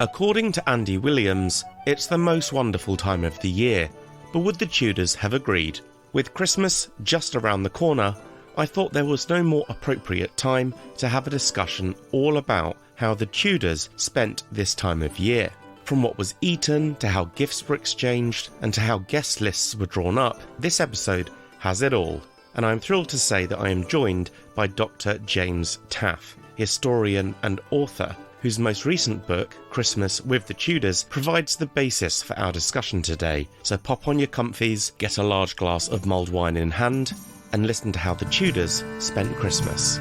According to Andy Williams, it's the most wonderful time of the year, but would the Tudors have agreed? With Christmas just around the corner, I thought there was no more appropriate time to have a discussion all about how the Tudors spent this time of year. From what was eaten, to how gifts were exchanged, and to how guest lists were drawn up, this episode has it all. And I'm thrilled to say that I am joined by Dr James Taffe, historian and author, whose most recent book, Christmas with the Tudors, provides the basis for our discussion today. So pop on your comfies, get a large glass of mulled wine in hand, and listen to how the Tudors spent Christmas.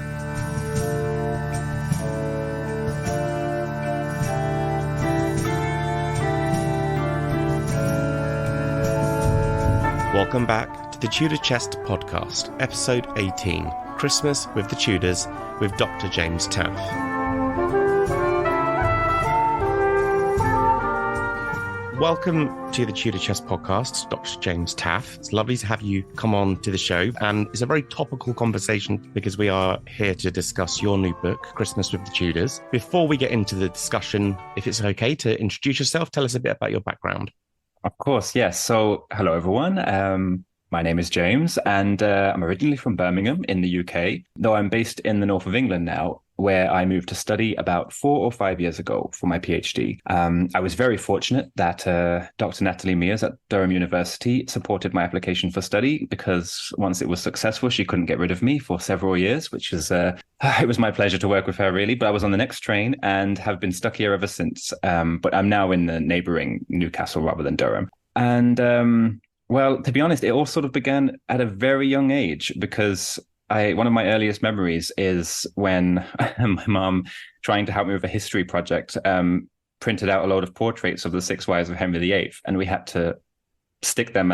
Welcome back to the Tudor Chest podcast, episode 18, Christmas with the Tudors, with Dr James Taffe. Welcome to the Tudor Chest podcast, Dr. James Taffe. It's lovely to have you come on to the show, and it's a very topical conversation because we are here to discuss your new book, Christmas with the Tudors. Before we get into the discussion, if it's okay to introduce yourself, tell us a bit about your background. Of course, yes. So, hello everyone. My name is James, and I'm originally from Birmingham in the UK, though I'm based in the north of England now, where I moved to study about 4 or 5 years ago for my PhD. I was very fortunate that Dr. Natalie Mears at Durham University supported my application for study, because once it was successful, she couldn't get rid of me for several years, which is, it was my pleasure to work with her, really. But I was on the next train and have been stuck here ever since. But I'm now in the neighbouring Newcastle rather than Durham. And well, to be honest, it all sort of began at a very young age, because one of my earliest memories is when my mum, trying to help me with a history project, printed out a load of portraits of the 6 wives of Henry VIII, and we had to stick them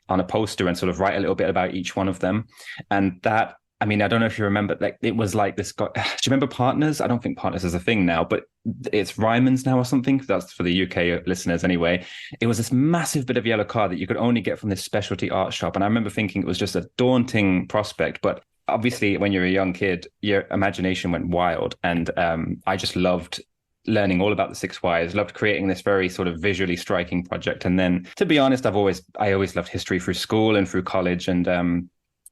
on a poster and sort of write a little bit about each one of them. And that, I mean, I don't know if you remember, like, it was like this. Do you remember Partners? I don't think Partners is a thing now, but it's Ryman's now or something. That's for the UK listeners anyway. It was this massive bit of yellow card that you could only get from this specialty art shop. And I remember thinking it was just a daunting prospect, but obviously when you're a young kid, your imagination went wild. And I just loved learning all about the 6 wives, loved creating this very sort of visually striking project. And then, to be honest, I always loved history through school and through college. And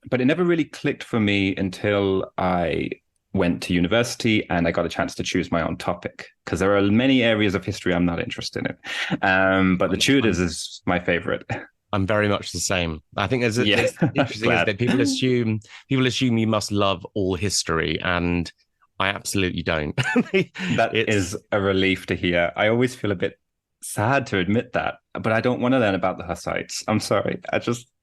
but it never really clicked for me until I went to university and I got a chance to choose my own topic, because there are many areas of history I'm not interested in. But the Tudors is my favorite. I'm very much the same. I think it's interesting is that people assume you must love all history, and I absolutely don't. That is a relief to hear. I always feel a bit sad to admit that, but I don't want to learn about the Hussites. I'm sorry.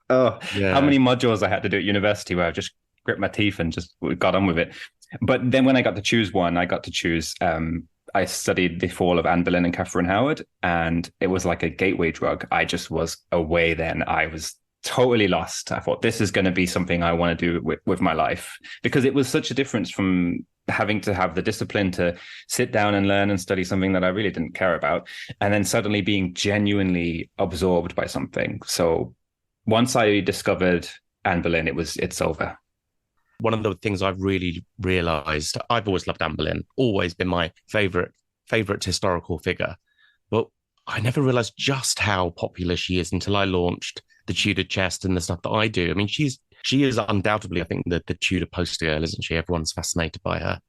How many modules I had to do at university where I just gripped my teeth and just got on with it. But then when I got to choose one, I got to choose, I studied the fall of Anne Boleyn and Catherine Howard, and it was like a gateway drug. I just was away then. I was totally lost. I thought, this is going to be something I want to do with my life, because it was such a difference from having to have the discipline to sit down and learn and study something that I really didn't care about, and then suddenly being genuinely absorbed by something. So once I discovered Anne Boleyn, it's over. One of the things I've really realised, I've always loved Anne Boleyn, always been my favourite historical figure. But I never realised just how popular she is until I launched the Tudor Chest and the stuff that I do. I mean, she is undoubtedly, I think, the Tudor poster girl, isn't she? Everyone's fascinated by her.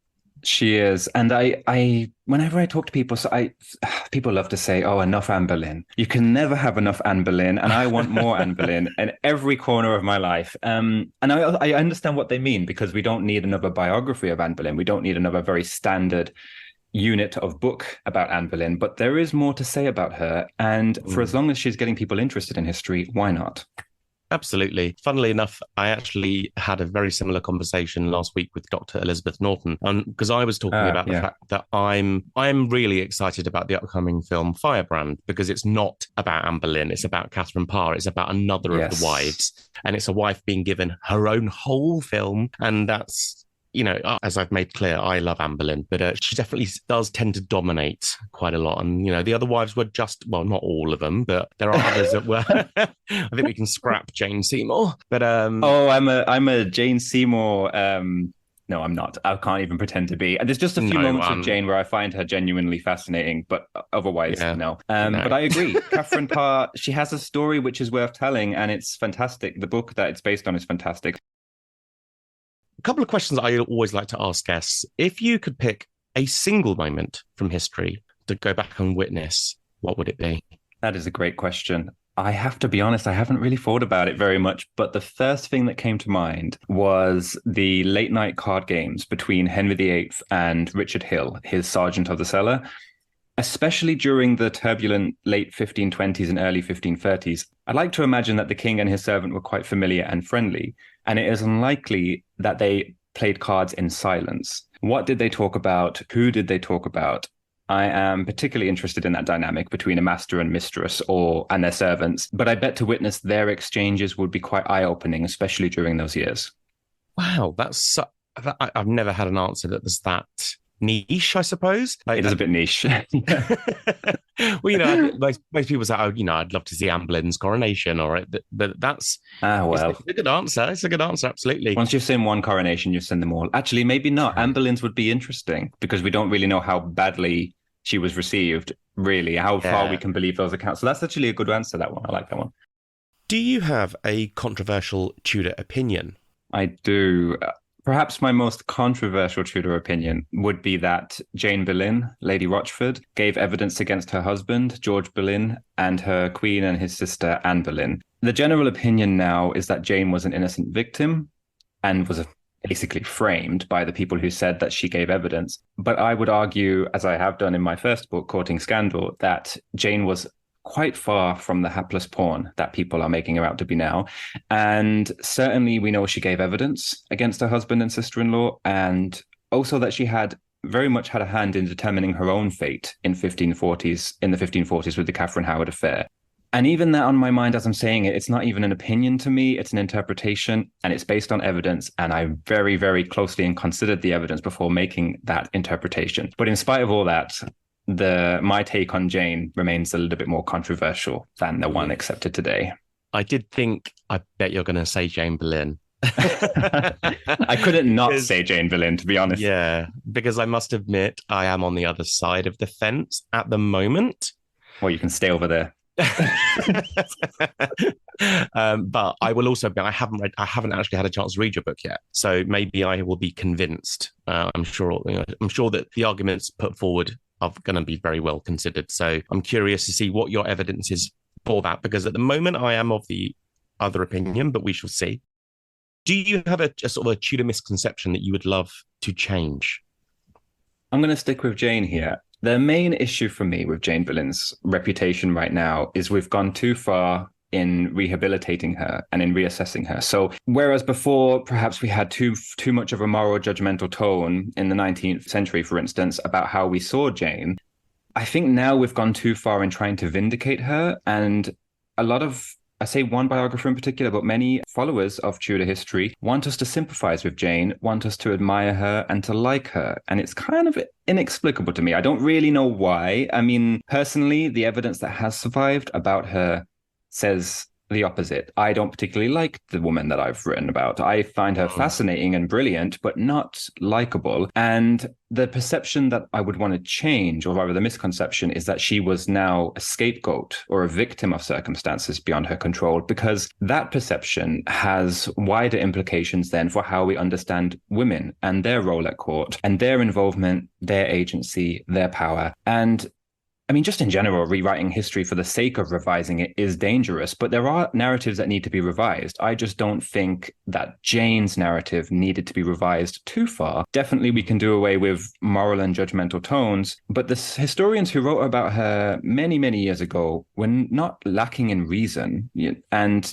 She is. And I whenever I talk to people, people love to say, oh, enough Anne Boleyn. You can never have enough Anne Boleyn. And I want more Anne Boleyn in every corner of my life. And I understand what they mean, because we don't need another biography of Anne Boleyn. We don't need another very standard unit of book about Anne Boleyn. But there is more to say about her. And for as long as she's getting people interested in history, why not? Absolutely. Funnily enough, I actually had a very similar conversation last week with Dr. Elizabeth Norton, because I was talking about the fact that I'm really excited about the upcoming film Firebrand, because it's not about Anne Boleyn, it's about Catherine Parr, it's about another of the wives, and it's a wife being given her own whole film, and that's as I've made clear, I love Anne Boleyn, but she definitely does tend to dominate quite a lot. And, the other wives were well, not all of them, but there are others that were. I think we can scrap Jane Seymour. But Oh, I'm a Jane Seymour. No, I'm not. I can't even pretend to be. And there's just a few no, moments of Jane where I find her genuinely fascinating, but otherwise, yeah, no. no. But I agree. Catherine Parr, she has a story which is worth telling, and it's fantastic. The book that it's based on is fantastic. A couple of questions I always like to ask guests. If you could pick a single moment from history to go back and witness, what would it be? That is a great question. I have to be honest, I haven't really thought about it very much, but the first thing that came to mind was the late night card games between Henry VIII and Richard Hill, his Sergeant of the Cellar, especially during the turbulent late 1520s and early 1530s. I'd like to imagine that the king and his servant were quite familiar and friendly, and it is unlikely that they played cards in silence. What did they talk about? Who did they talk about? I am particularly interested in that dynamic between a master and mistress and their servants, but I bet to witness their exchanges would be quite eye-opening, especially during those years. Wow, I've never had an answer that was that niche, I suppose. It is a bit niche. Well, most people say, "Oh, I'd love to see Anne Boleyn's coronation," but that's well, it's a good answer. It's a good answer, absolutely. Once you've seen one coronation, you've seen them all. Actually, maybe not. Anne Boleyn's would be interesting because we don't really know how badly she was received, really, how far we can believe those accounts. So that's actually a good answer, that one. I like that one. Do you have a controversial Tudor opinion? I do. Perhaps my most controversial Tudor opinion would be that Jane Boleyn, Lady Rochford, gave evidence against her husband, George Boleyn, and her queen and his sister, Anne Boleyn. The general opinion now is that Jane was an innocent victim and was basically framed by the people who said that she gave evidence. But I would argue, as I have done in my first book, Courting Scandal, that Jane was quite far from the hapless pawn that people are making her out to be now. And certainly we know she gave evidence against her husband and sister-in-law, and also that she had very much had a hand in determining her own fate in the 1540s with the Catherine Howard affair. And even that on my mind, as I'm saying it, it's not even an opinion to me, it's an interpretation, and it's based on evidence. And I very, very closely and considered the evidence before making that interpretation. But in spite of all that, my take on Jane remains a little bit more controversial than the one accepted today. I bet you're going to say Jane Boleyn. I couldn't not say Jane Boleyn, to be honest. Yeah, because I must admit, I am on the other side of the fence at the moment. Well, you can stay over there. But I will also be. I haven't actually had a chance to read your book yet, so maybe I will be convinced. I'm sure that the arguments put forward are going to be very well considered. So I'm curious to see what your evidence is for that, because at the moment I am of the other opinion, but we shall see. Do you have a sort of a Tudor misconception that you would love to change? I'm going to stick with Jane here. The main issue for me with Jane Boleyn's reputation right now is we've gone too far in rehabilitating her and in reassessing her. So whereas before perhaps we had too much of a moral judgmental tone in the 19th century, for instance, about how we saw Jane, I think now we've gone too far in trying to vindicate her. And a lot of, I say one biographer in particular, but many followers of Tudor history want us to sympathize with Jane, want us to admire her and to like her. And it's kind of inexplicable to me. I don't really know why. I mean, personally, the evidence that has survived about her says the opposite. I don't particularly like the woman that I've written about. I find her fascinating and brilliant, but not likable. And the perception that I would want to change, or rather the misconception, is that she was now a scapegoat or a victim of circumstances beyond her control, because that perception has wider implications then for how we understand women and their role at court and their involvement, their agency, their power. And I mean, just in general, rewriting history for the sake of revising it is dangerous, but there are narratives that need to be revised. I just don't think that Jane's narrative needed to be revised too far. Definitely, we can do away with moral and judgmental tones, but the historians who wrote about her many, many years ago were not lacking in reason. And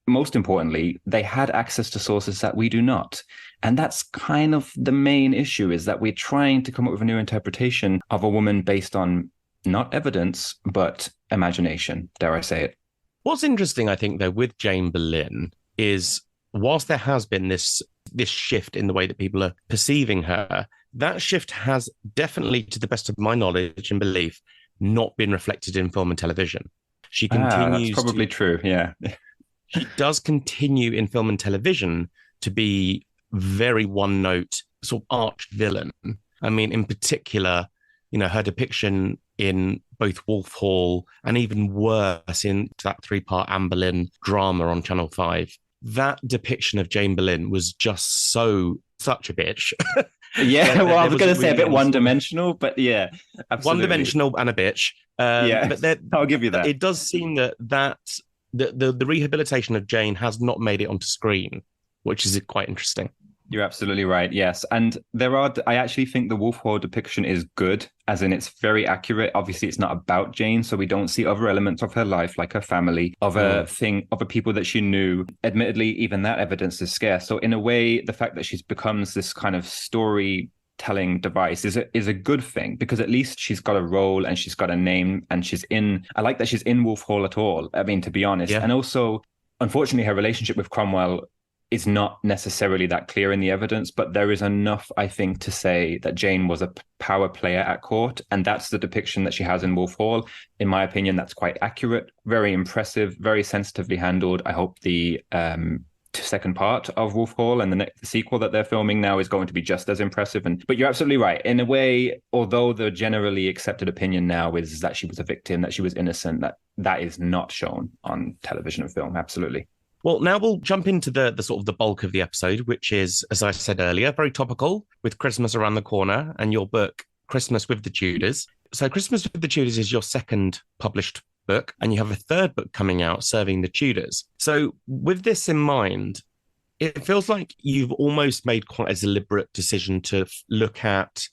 most importantly, they had access to sources that we do not. And that's kind of the main issue, is that we're trying to come up with a new interpretation of a woman based on not evidence, but imagination, dare I say it. What's interesting, I think, though, with Jane Boleyn is, whilst there has been this this shift in the way that people are perceiving her. That shift has definitely, to the best of my knowledge and belief, not been reflected in film and television. She That's continues probably true. Yeah. she does continue in film and television to be very one note, sort of arch villain. I mean, in particular, her depiction in both Wolf Hall and even worse in that 3-part Anne Boleyn drama on Channel 5. That depiction of Jane Boleyn was just such a bitch. Yeah, well, I was going to say a bit one-dimensional, but yeah, absolutely. One-dimensional and a bitch. Yeah, but I'll give you that. It does seem that the rehabilitation of Jane has not made it onto screen, which is quite interesting. You're absolutely right. Yes. And I actually think the Wolf Hall depiction is good, as in it's very accurate. Obviously, it's not about Jane, so we don't see other elements of her life, like her family, other people that she knew. Admittedly, even that evidence is scarce. So in a way, the fact that she's becomes this kind of storytelling device is a good thing, because at least she's got a role and she's got a name, and I like that she's in Wolf Hall at all. I mean, to be honest. Yeah. And also, unfortunately, her relationship with Cromwell is not necessarily that clear in the evidence, but there is enough, I think, to say that Jane was a power player at court, and that's the depiction that she has in Wolf Hall. In my opinion, that's quite accurate, very impressive, very sensitively handled. I hope the second part of Wolf Hall and the sequel that they're filming now is going to be just as impressive. But you're absolutely right. In a way, although the generally accepted opinion now is that she was a victim, that she was innocent, that is not shown on television and film. Absolutely. Well, now we'll jump into the sort of the bulk of the episode, which is, as I said earlier, very topical with Christmas around the corner and your book, Christmas with the Tudors. So Christmas with the Tudors is your second published book, and you have a third book coming out, Serving the Tudors. So with this in mind, it feels like you've almost made quite a deliberate decision to look at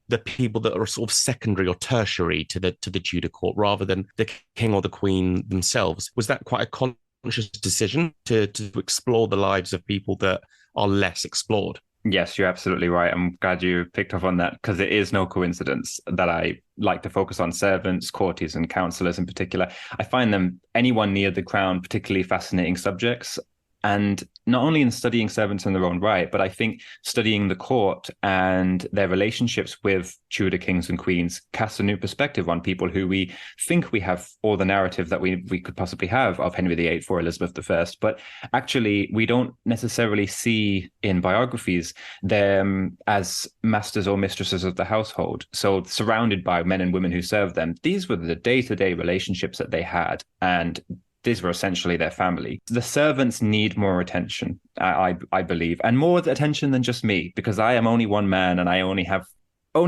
the people that are sort of secondary or tertiary to the Tudor court rather than the king or the queen themselves. Was that quite a conscious decision to explore the lives of people that are less explored? Yes, you're absolutely right. I'm glad you picked up on that, because it is no coincidence that I like to focus on servants, courtiers, and councillors in particular. I find them, anyone near the crown, particularly fascinating subjects. And not only in studying servants in their own right, but I think studying the court and their relationships with Tudor kings and queens casts a new perspective on people who we think we have all the narrative that we could possibly have of Henry VIII or Elizabeth I. But actually, we don't necessarily see in biographies them as masters or mistresses of the household. So surrounded by men and women who served them, these were the day-to-day relationships that they had. And these were essentially their family. The servants need more attention, I believe, and more attention than just me, because I am only one man and I only have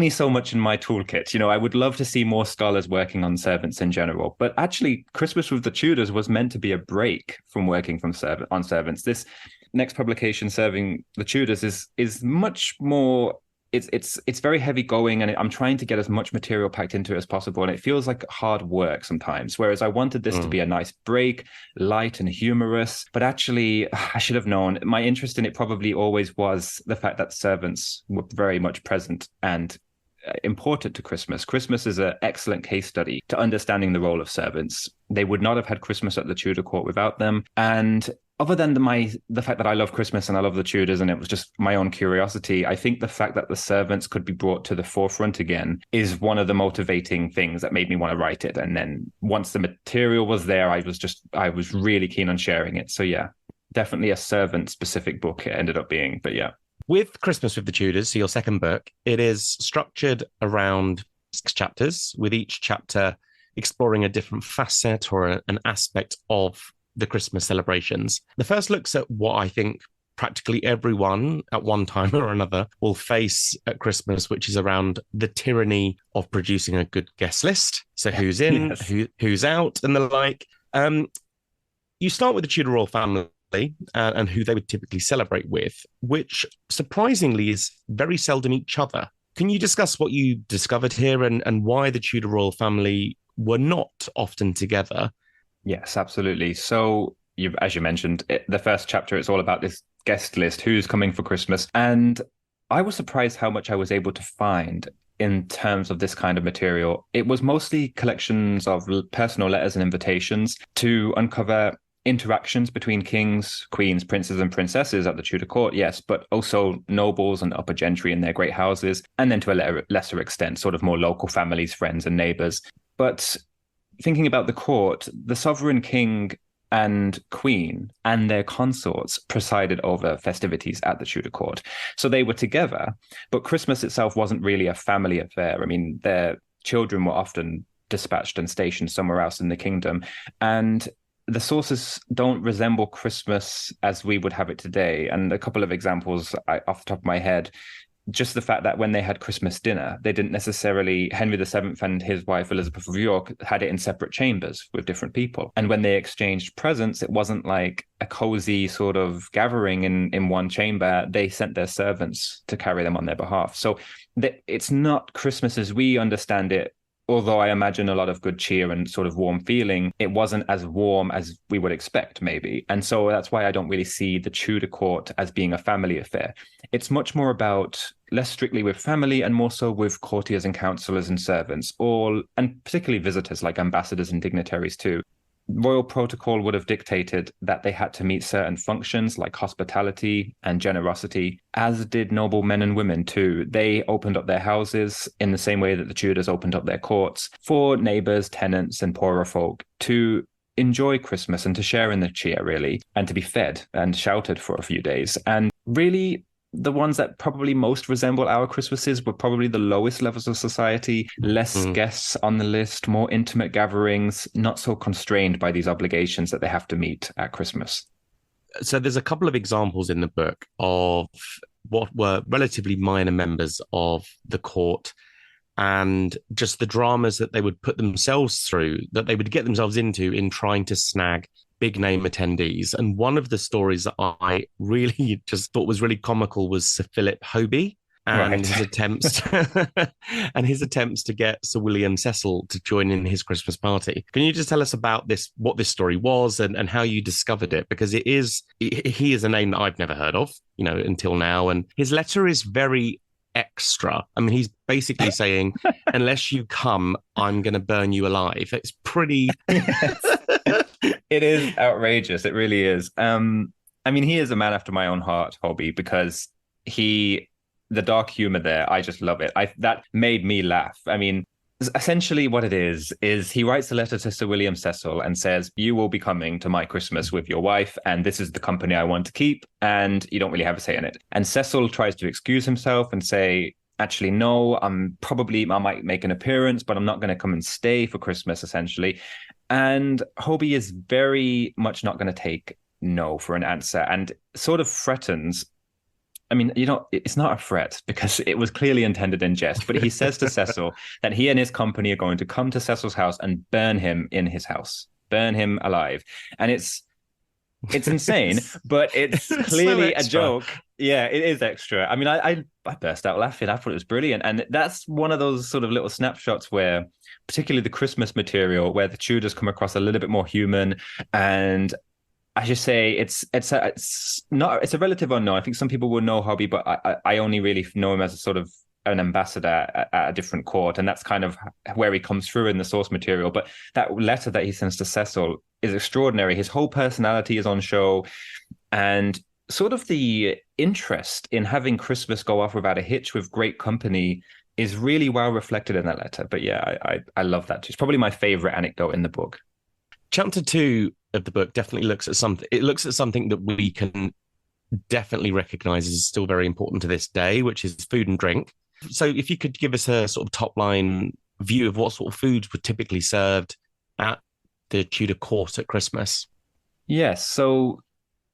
so much in my toolkit. I would love to see more scholars working on servants in general. But actually, Christmas with the Tudors was meant to be a break from working on servants. This next publication, Serving the Tudors, is much more. It's very heavy going, and I'm trying to get as much material packed into it as possible, and it feels like hard work sometimes, whereas I wanted this to be a nice break, light and humorous. But actually, I should have known. My interest in it probably always was the fact that servants were very much present and important to Christmas. Christmas is an excellent case study to understanding the role of servants. They would not have had Christmas at the Tudor court without them. And other than the fact that I love Christmas and I love the Tudors, and it was just my own curiosity, I think the fact that the servants could be brought to the forefront again is one of the motivating things that made me want to write it. And then once the material was there, I was really keen on sharing it. So yeah, definitely a servant-specific book it ended up being. But yeah. With Christmas with the Tudors, so your second book, it is structured around 6 chapters, with each chapter exploring a different facet or an aspect of the Christmas celebrations. The first looks at what I think practically everyone at one time or another will face at Christmas, which is around the tyranny of producing a good guest list. So who's in, yes. who's out, and the like. You start with the Tudor royal family and who they would typically celebrate with, which surprisingly is very seldom each other. Can you discuss what you discovered here and why the Tudor royal family were not often together? Yes, absolutely. So, as you mentioned, the first chapter, it's all about this guest list, who's coming for Christmas. And I was surprised how much I was able to find in terms of this kind of material. It was mostly collections of personal letters and invitations to uncover interactions between kings, queens, princes, and princesses at the Tudor court, yes, but also nobles and upper gentry in their great houses, and then to a lesser extent, sort of more local families, friends, and neighbors. But thinking about the court, the sovereign king and queen and their consorts presided over festivities at the Tudor court. So they were together, but Christmas itself wasn't really a family affair. I mean, their children were often dispatched and stationed somewhere else in the kingdom. And the sources don't resemble Christmas as we would have it today. And a couple of examples off the top of my head, just the fact that when they had Christmas dinner, they didn't necessarily, Henry VII and his wife Elizabeth of York had it in separate chambers with different people. And when they exchanged presents, it wasn't like a cozy sort of gathering in one chamber. They sent their servants to carry them on their behalf. So it's not Christmas as we understand it. Although I imagine a lot of good cheer and sort of warm feeling, it wasn't as warm as we would expect, maybe. And so that's why I don't really see the Tudor court as being a family affair. It's much more about less strictly with family and more so with courtiers and counselors and servants, and particularly visitors like ambassadors and dignitaries too. Royal protocol would have dictated that they had to meet certain functions like hospitality and generosity, as did noble men and women too. They opened up their houses in the same way that the Tudors opened up their courts for neighbours, tenants, and poorer folk to enjoy Christmas and to share in the cheer, really, and to be fed and sheltered for a few days. And really, the ones that probably most resemble our Christmases were probably the lowest levels of society, less guests on the list, more intimate gatherings, not so constrained by these obligations that they have to meet at Christmas. So there's a couple of examples in the book of what were relatively minor members of the court and just the dramas that they would put themselves through, that they would get themselves into in trying to snag big name attendees. And one of the stories that I really just thought was really comical was Sir Philip Hoby and his attempts his attempts to get Sir William Cecil to join in his Christmas party. Can you just tell us about this, what this story was and how you discovered it? Because he is a name that I've never heard of, until now. And his letter is very extra. I mean, he's basically saying, unless you come, I'm going to burn you alive. It's pretty... It is outrageous. It really is. I mean, he is a man after my own heart, Hobby, because the dark humor there, I just love it. That made me laugh. I mean, essentially what it is he writes a letter to Sir William Cecil and says, you will be coming to my Christmas with your wife, and this is the company I want to keep, and you don't really have a say in it. And Cecil tries to excuse himself and say, actually, no, I might make an appearance, but I'm not going to come and stay for Christmas, essentially. And Hobie is very much not going to take no for an answer and sort of threatens. I mean, it's not a threat because it was clearly intended in jest, but he says to Cecil that he and his company are going to come to Cecil's house and burn him in his house, burn him alive. And it's insane, but it's clearly a joke. Yeah, it is extra. I mean, I burst out laughing. I thought it was brilliant. And that's one of those sort of little snapshots where, particularly the Christmas material, where the Tudors come across a little bit more human. And I should say it's a relative unknown. I think some people will know Hobby, but I only really know him as a sort of an ambassador at a different court. And that's kind of where he comes through in the source material. But that letter that he sends to Cecil is extraordinary. His whole personality is on show, and sort of the interest in having Christmas go off without a hitch with great company is really well reflected in that letter. But yeah, I love that too. It's probably my favorite anecdote in the book. Chapter 2 of the book definitely looks at something. It looks at something that we can definitely recognize is still very important to this day, which is food and drink. So if you could give us a sort of top line view of what sort of foods were typically served at the Tudor court at Christmas. Yes, so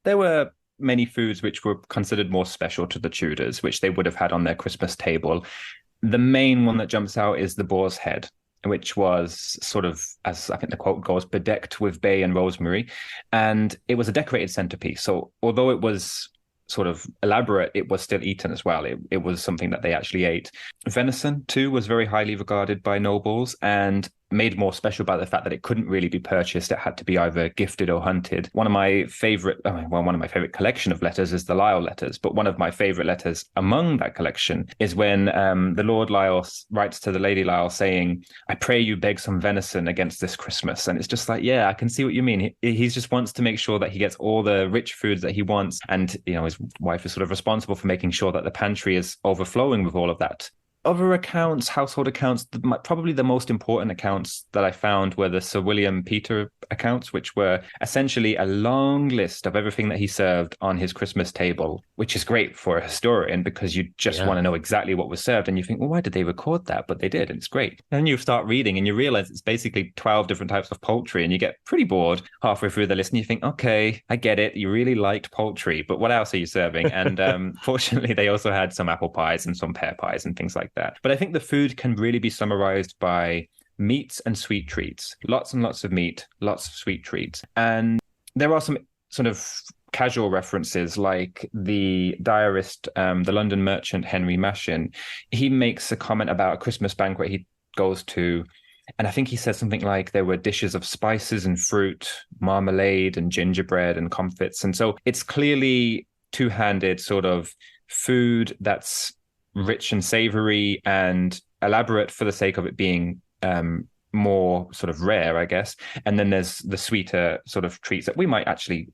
there were many foods which were considered more special to the Tudors, which they would have had on their Christmas table. The main one that jumps out is the boar's head, which was sort of, as I think the quote goes, bedecked with bay and rosemary. And it was a decorated centerpiece. So although it was sort of elaborate, it was still eaten as well. It was something that they actually ate. Venison, too, was very highly regarded by nobles. And made more special by the fact that it couldn't really be purchased. It had to be either gifted or hunted. One of my favorite collection of letters is the Lisle letters, but one of my favorite letters among that collection is when the Lord Lisle writes to the Lady Lisle saying, "I pray you beg some venison against this Christmas." And it's just like, yeah, I can see what you mean. He just wants to make sure that he gets all the rich foods that he wants. And, his wife is sort of responsible for making sure that the pantry is overflowing with all of that. Other accounts, household accounts, probably the most important accounts that I found were the Sir William Peter accounts, which were essentially a long list of everything that he served on his Christmas table, which is great for a historian because you just want to know exactly what was served. And you think, well, why did they record that? But they did, and it's great. And you start reading and you realize it's basically 12 different types of poultry, and you get pretty bored halfway through the list and you think, okay, I get it. You really liked poultry, but what else are you serving? And fortunately, they also had some apple pies and some pear pies and things like that. But I think the food can really be summarized by meats and sweet treats. Lots and lots of meat, lots of sweet treats. And there are some sort of casual references, like the diarist, the London merchant Henry Mashin. He makes a comment about a Christmas banquet he goes to, and I think he says something like there were dishes of spices and fruit, marmalade and gingerbread and comfits. And so it's clearly two-handed sort of food that's rich and savory and elaborate for the sake of it being more sort of rare, I guess. And then there's the sweeter sort of treats that we might actually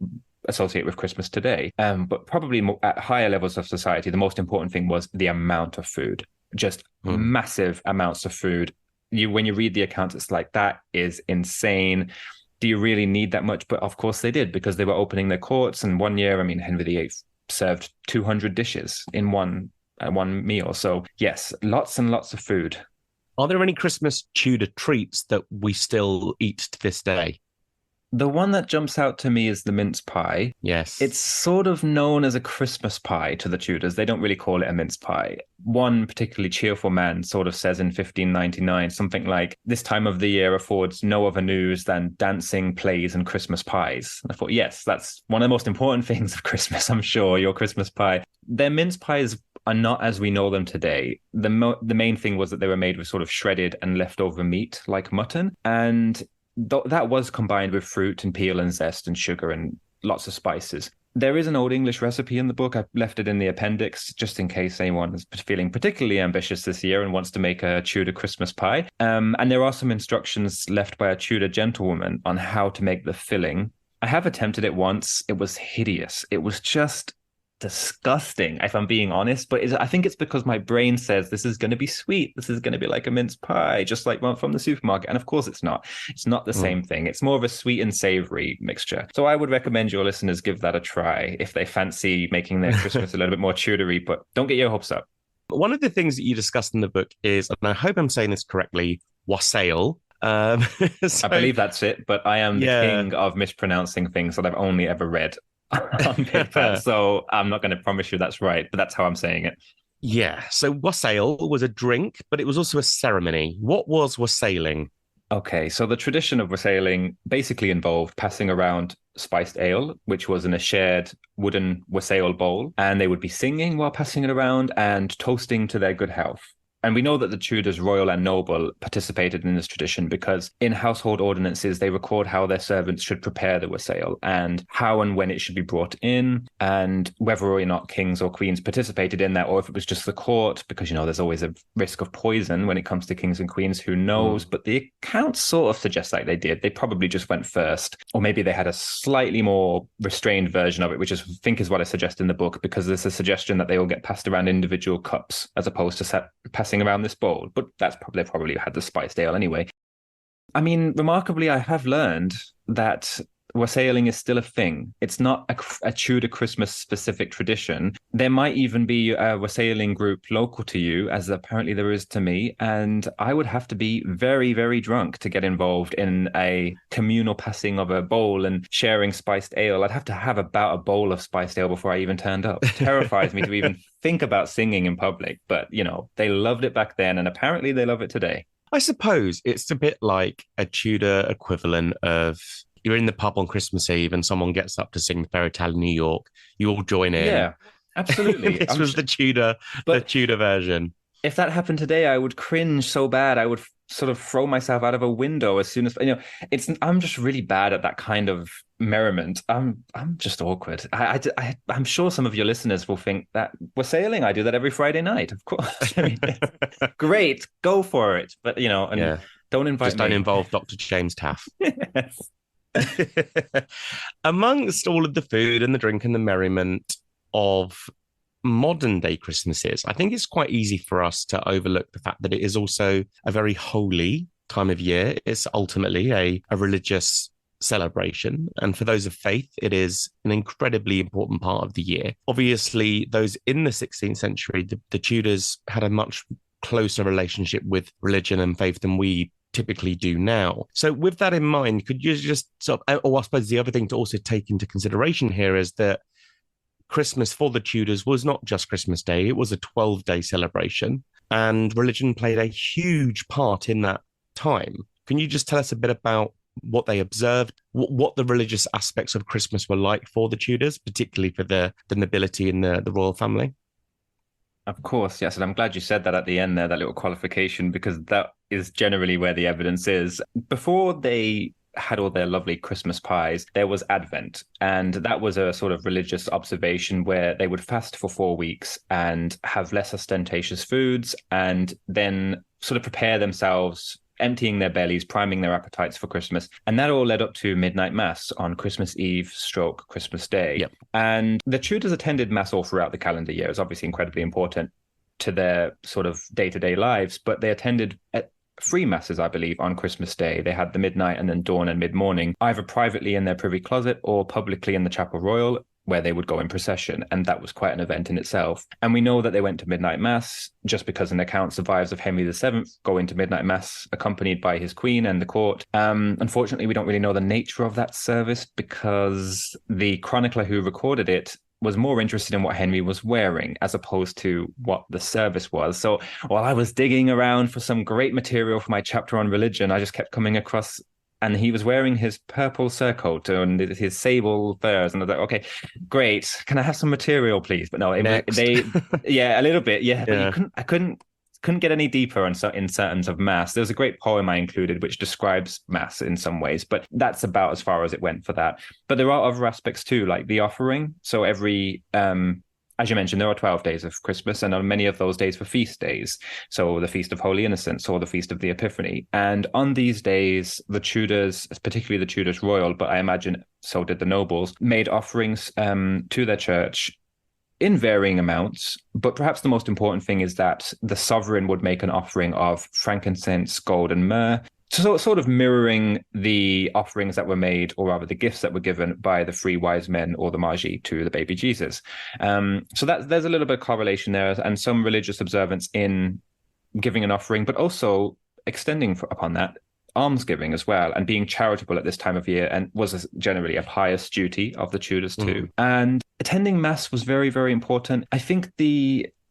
associate with Christmas today. But probably at higher levels of society, the most important thing was the amount of food, just massive amounts of food. When you read the accounts, it's like, that is insane. Do you really need that much? But of course they did, because they were opening their courts. And one year, Henry VIII served 200 dishes in one meal. So yes, lots and lots of food. Are there any Christmas Tudor treats that we still eat to this day? The one that jumps out to me is the mince pie. Yes. It's sort of known as a Christmas pie to the Tudors. They don't really call it a mince pie. One particularly cheerful man sort of says in 1599 something like, "This time of the year affords no other news than dancing, plays, and Christmas pies." And I thought, yes, that's one of the most important things of Christmas, I'm sure, your Christmas pie. Their mince pies are not as we know them today. The main thing was that they were made with sort of shredded and leftover meat, like mutton. And that was combined with fruit and peel and zest and sugar and lots of spices. There is an Old English recipe in the book. I've left it in the appendix just in case anyone is feeling particularly ambitious this year and wants to make a Tudor Christmas pie. And there are some instructions left by a Tudor gentlewoman on how to make the filling. I have attempted it once. It was hideous. It was just disgusting, if I'm being honest, but I think it's because my brain says this is going to be sweet, this is going to be like a mince pie, just like one from the supermarket. And of course it's not the same thing. It's more of a sweet and savory mixture. So I would recommend your listeners give that a try if they fancy making their Christmas a little bit more Tudory, but don't get your hopes up. One of the things that you discussed in the book is, and I hope I'm saying this correctly, wassail. I believe that's it, but I am the king of mispronouncing things that I've only ever read on paper, so I'm not going to promise you that's right, but that's how I'm saying it. Yeah, so wassail was a drink, but it was also a ceremony. What was wassailing? Okay, so the tradition of wassailing basically involved passing around spiced ale, which was in a shared wooden wassail bowl, and they would be singing while passing it around and toasting to their good health. And we know that the Tudors, royal and noble, participated in this tradition because in household ordinances, they record how their servants should prepare the wassail and how and when it should be brought in, and whether or not kings or queens participated in that, or if it was just the court, because, there's always a risk of poison when it comes to kings and queens, who knows? But the accounts sort of suggest like they did. They probably just went first, or maybe they had a slightly more restrained version of it, which I think is what I suggest in the book, because there's a suggestion that they all get passed around individual cups as opposed to passing around this bowl, but they probably had the spiced ale anyway. Remarkably, I have learned that wassailing is still a thing. It's not a Tudor Christmas specific tradition. There might even be a wassailing group local to you, as apparently there is to me, and I would have to be very, very drunk to get involved in a communal passing of a bowl and sharing spiced ale. I'd have to have about a bowl of spiced ale before I even turned up. It terrifies me to even think about singing in public, but they loved it back then, and apparently they love it today. I suppose it's a bit like a Tudor equivalent of, you're in the pub on Christmas Eve and someone gets up to sing the Fairy Tale in New York. You all join in. Yeah, absolutely. This was the Tudor version. If that happened today, I would cringe so bad. I would sort of throw myself out of a window as soon as I'm just really bad at that kind of merriment. I'm just awkward. I'm sure some of your listeners will think that we're sailing. I do that every Friday night, of course. I mean, great, go for it. But and don't invite just me. don't involve Dr. James Taffe. Yes. Amongst all of the food and the drink and the merriment of modern day Christmases, I think it's quite easy for us to overlook the fact that it is also a very holy time of year. It's ultimately a religious celebration. And for those of faith, it is an incredibly important part of the year. Obviously, those in the 16th century, the Tudors had a much closer relationship with religion and faith than we typically do now. So with that in mind, could you just sort of, or I suppose the other thing to also take into consideration here is that Christmas for the Tudors was not just Christmas Day, it was a 12-day celebration, and religion played a huge part in that time. Can you just tell us a bit about what they observed, what the religious aspects of Christmas were like for the Tudors, particularly for the nobility and the royal family? Of course, yes. And I'm glad you said that at the end there, that little qualification, because that is generally where the evidence is. Before they had all their lovely Christmas pies, there was Advent. And that was a sort of religious observation where they would fast for 4 weeks and have less ostentatious foods and then sort of prepare themselves, emptying their bellies, priming their appetites for Christmas. And that all led up to midnight mass on Christmas Eve / Christmas Day. Yep. And the Tudors attended mass all throughout the calendar year. It's obviously incredibly important to their sort of day-to-day lives, but they attended free masses, I believe, on Christmas Day. They had the midnight and then dawn and mid-morning, either privately in their privy closet or publicly in the Chapel Royal, where they would go in procession. And that was quite an event in itself. And we know that they went to midnight mass just because an account survives of Henry VII going to midnight mass accompanied by his queen and the court. Unfortunately, we don't really know the nature of that service because the chronicler who recorded it was more interested in what Henry was wearing as opposed to what the service was. So while I was digging around for some great material for my chapter on religion, I just kept coming across, and he was wearing his purple surcoat and his sable furs. And I was like, okay, great. Can I have some material, please? But no, yeah, a little bit. Yeah, Yeah. but I couldn't get any deeper in terms of mass. There's a great poem I included which describes mass in some ways, but that's about as far as it went for that. But there are other aspects too, like the offering. So every as you mentioned, there are 12 days of Christmas, and on many of those days were feast days. So the Feast of Holy Innocents or the Feast of the Epiphany. And on these days, the Tudors, particularly the Tudors royal, but I imagine so did the nobles, made offerings to their church in varying amounts. But perhaps the most important thing is that the sovereign would make an offering of frankincense, gold, and myrrh, so sort of mirroring the offerings that were made, or rather the gifts that were given by the three wise men or the Magi to the baby Jesus. So there's a little bit of correlation there, and some religious observance in giving an offering, but also extending upon that almsgiving as well, and being charitable at this time of year, and was generally a pious duty of the Tudors too. And attending mass was very, very important. I think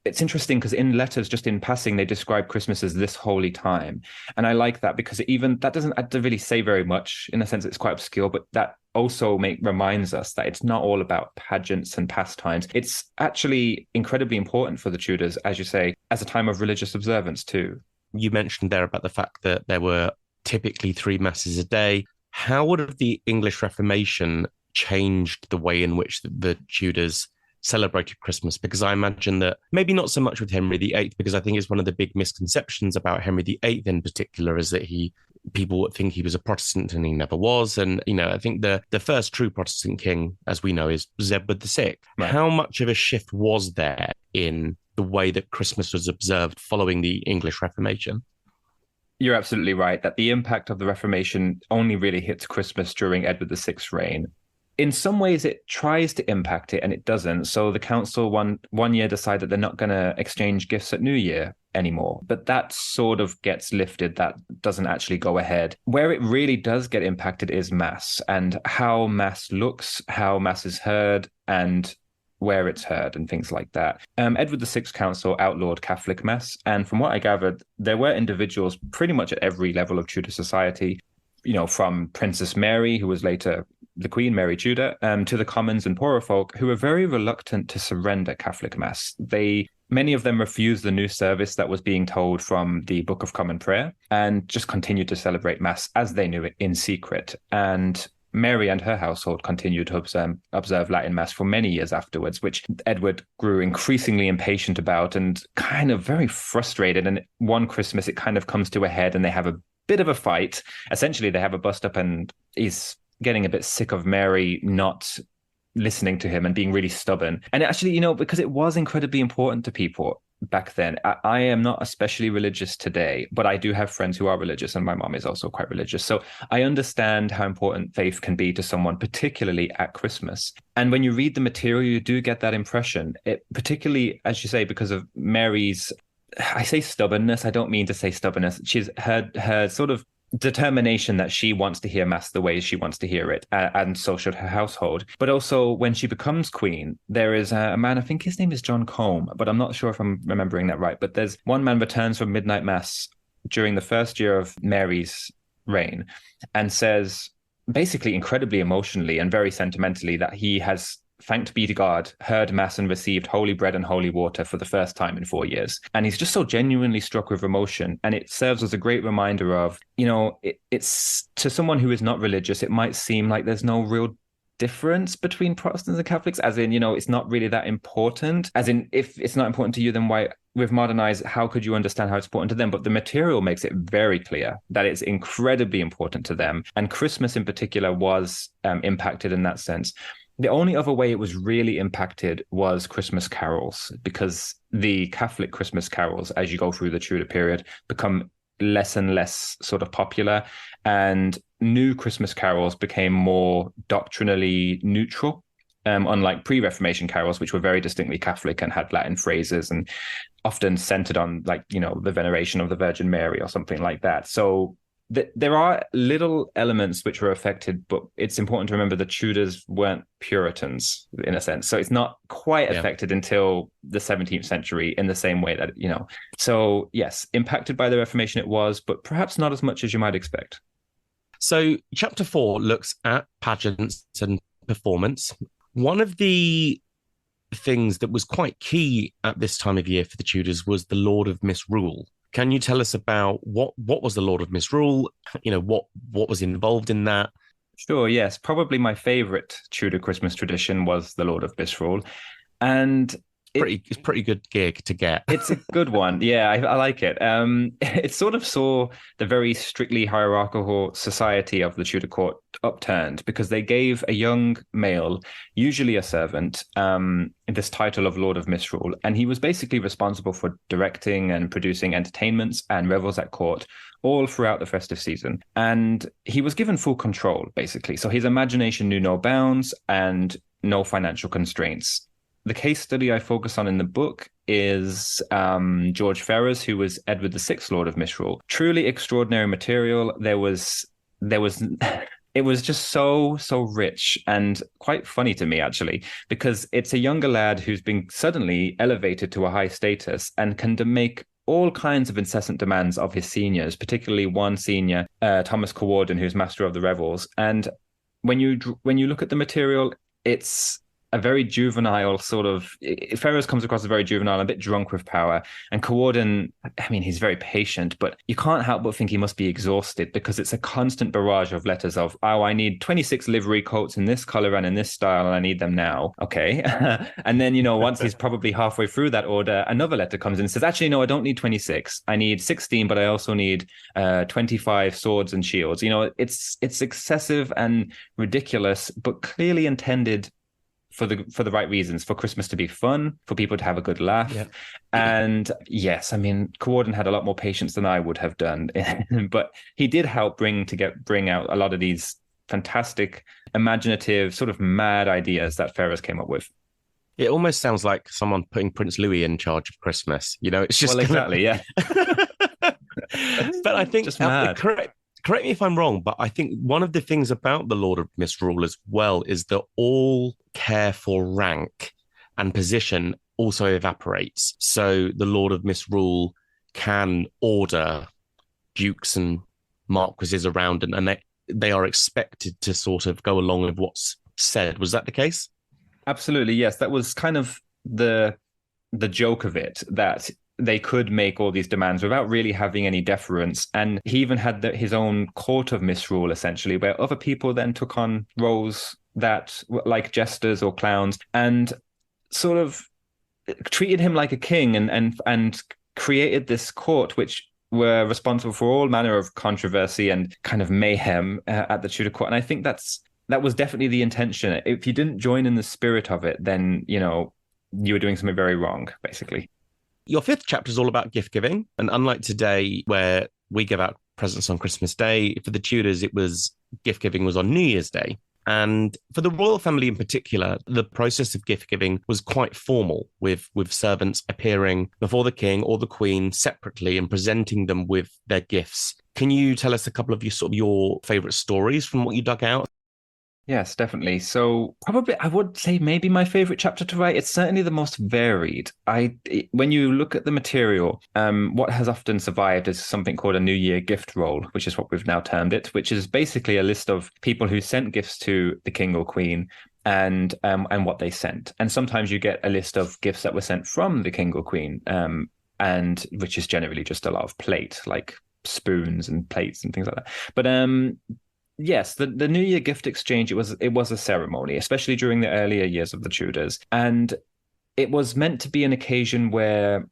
it's interesting because in letters, just in passing, they describe Christmas as this holy time. And I like that because even that doesn't really say very much. In a sense, it's quite obscure, but that also reminds us that it's not all about pageants and pastimes. It's actually incredibly important for the Tudors, as you say, as a time of religious observance too. You mentioned there about the fact that there were typically 3 masses a day. How would have the English Reformation changed the way in which the Tudors celebrated Christmas? Because I imagine that maybe not so much with Henry VIII, because I think it's one of the big misconceptions about Henry VIII in particular is that people would think he was a Protestant and he never was. And, I think the first true Protestant king, as we know, is Edward VI. Right. How much of a shift was there in the way that Christmas was observed following the English Reformation? You're absolutely right that the impact of the Reformation only really hits Christmas during Edward VI's reign. In some ways, it tries to impact it and it doesn't. So the council one year decide that they're not going to exchange gifts at New Year anymore. But that sort of gets lifted. That doesn't actually go ahead. Where it really does get impacted is Mass, and how Mass looks, how Mass is heard, and where it's heard and things like that. Edward VI's council outlawed Catholic Mass. And from what I gathered, there were individuals pretty much at every level of Tudor society, from Princess Mary, who was later the Queen, Mary Tudor, to the commons and poorer folk who were very reluctant to surrender Catholic Mass. They many of them refused the new service that was being told from the Book of Common Prayer and just continued to celebrate Mass as they knew it in secret. And Mary and her household continued to observe Latin Mass for many years afterwards, which Edward grew increasingly impatient about and kind of very frustrated. And one Christmas, it kind of comes to a head and they have a bit of a fight. Essentially, they have a bust up and he's getting a bit sick of Mary not listening to him and being really stubborn. And actually, because it was incredibly important to people back then. I am not especially religious today, but I do have friends who are religious, and my mom is also quite religious. So I understand how important faith can be to someone, particularly at Christmas. And when you read the material, you do get that impression, particularly, as you say, because of Mary's, I say stubbornness. I don't mean to say stubbornness. She's her sort of determination that she wants to hear Mass the way she wants to hear it, and so should her household. But also, when she becomes queen, there is a man, I think his name is John Combe, but I'm not sure if I'm remembering that right. But there's one man returns from midnight Mass during the first year of Mary's reign and says, basically incredibly emotionally and very sentimentally, that he has, thanked be to God, heard Mass and received holy bread and holy water for the first time in 4 years. And he's just so genuinely struck with emotion. And it serves as a great reminder of, it's to someone who is not religious, it might seem like there's no real difference between Protestants and Catholics, as in, it's not really that important. As in, if it's not important to you, then why, with modern eyes, how could you understand how it's important to them? But the material makes it very clear that it's incredibly important to them. And Christmas in particular was impacted in that sense. The only other way it was really impacted was Christmas carols, because the Catholic Christmas carols, as you go through the Tudor period, become less and less sort of popular, and new Christmas carols became more doctrinally neutral, unlike pre-Reformation carols, which were very distinctly Catholic and had Latin phrases and often centered on, like, the veneration of the Virgin Mary or something like that. So there are little elements which were affected, but it's important to remember the Tudors weren't Puritans in a sense. So it's not quite affected until the 17th century in the same way that, So yes, impacted by the Reformation it was, but perhaps not as much as you might expect. So chapter 4 looks at pageants and performance. One of the things that was quite key at this time of year for the Tudors was the Lord of Misrule. Can you tell us about what was the Lord of Misrule? What was involved in that? Sure, yes. Probably my favorite Tudor Christmas tradition was the Lord of Misrule. And it's a pretty good gig to get. It's a good one. Yeah, I like it. It sort of saw the very strictly hierarchical society of the Tudor court upturned, because they gave a young male, usually a servant, this title of Lord of Misrule. And he was basically responsible for directing and producing entertainments and revels at court all throughout the festive season. And he was given full control, basically. So his imagination knew no bounds and no financial constraints. The case study I focus on in the book is George Ferrers, who was Edward VI, Lord of Misrule. Truly extraordinary material. It was just so rich and quite funny to me, actually, because it's a younger lad who's been suddenly elevated to a high status and can make all kinds of incessant demands of his seniors, particularly one senior, Thomas Cawarden, who's master of the revels. And when you look at the material, it's a very juvenile sort of, Ferrers comes across as very juvenile, a bit drunk with power. And Cawarden, I mean, he's very patient, but you can't help but think he must be exhausted, because it's a constant barrage of letters of, oh, I need 26 livery coats in this color and in this style, and I need them now. Okay. And then, once he's probably halfway through that order, another letter comes in and says, actually, no, I don't need 26. I need 16, but I also need 25 swords and shields. It's excessive and ridiculous, but clearly intended for the right reasons, for Christmas to be fun, for people to have a good laugh. Yeah. And yes, I mean, Cawarden had a lot more patience than I would have done, but he did help bring out a lot of these fantastic, imaginative, sort of mad ideas that Ferrers came up with. It almost sounds like someone putting Prince Louis in charge of Christmas. It's just exactly, yeah. But I think just mad. Correct me if I'm wrong, but I think one of the things about the Lord of Misrule as well is that all care for rank and position also evaporates. So the Lord of Misrule can order dukes and marquises around, and they are expected to sort of go along with what's said. Was that the case? Absolutely, yes. That was kind of the the joke of it that they could make all these demands without really having any deference. And he even had his own court of misrule, essentially, where other people then took on roles that were like jesters or clowns and sort of treated him like a king and created this court which were responsible for all manner of controversy and kind of mayhem at the Tudor court. And I think that was definitely the intention. If you didn't join in the spirit of it, then, you know, you were doing something very wrong, basically. Your fifth chapter is all about gift giving. And unlike today, where we give out presents on Christmas Day, for the Tudors, it was gift giving was on New Year's Day. And for the royal family in particular, the process of gift giving was quite formal, with servants appearing before the king or the queen separately and presenting them with their gifts. Can you tell us a couple of your favourite stories from what you dug out? Yes, definitely. So probably I would say maybe my favorite chapter to write. It's certainly the most varied. When you look at the material, what has often survived is something called a New Year gift roll, which is what we've now termed it, which is basically a list of people who sent gifts to the king or queen and what they sent. And sometimes you get a list of gifts that were sent from the king or queen, and which is generally just a lot of plate, like spoons and plates and things like that. But yes, the New Year gift exchange, it was a ceremony, especially during the earlier years of the Tudors. And it was meant to be an occasion where